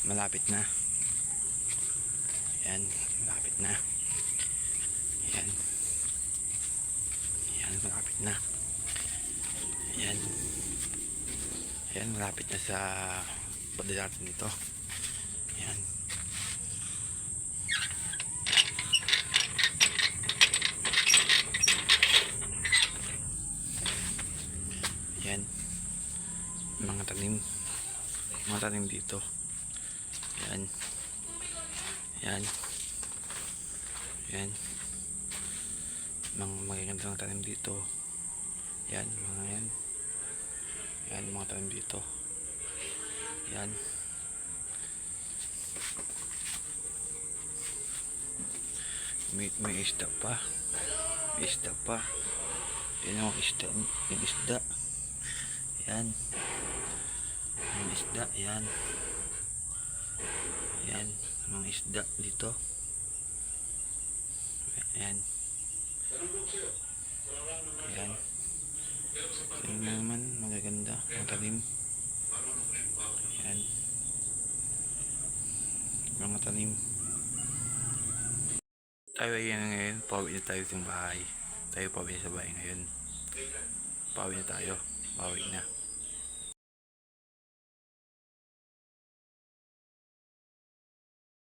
malapit na. Yan, malapit na. Yan. Yan, malapit na. Yan. Yan, malapit na sa pagdala natin dito. Yan. Yan. Mga tanim dito. Yan. Yan. Yan. Mga magagandang tanim dito. Yan, mga yan. Yan, mga tanim dito. Yan. May isda pa. May isda pa. Yan yung isda. Yung isda. Yan. Yung isda. Yan. Yan. Mga isda dito. Yan. Yan. Yan naman. Magaganda. Mga tanim. Yan. Mga tanim. Tayo yan ngayon. Pauwi na tayo sa bahay. Tayo pauwi sa bahay ngayon. Pauwi na tayo. Pauwi na.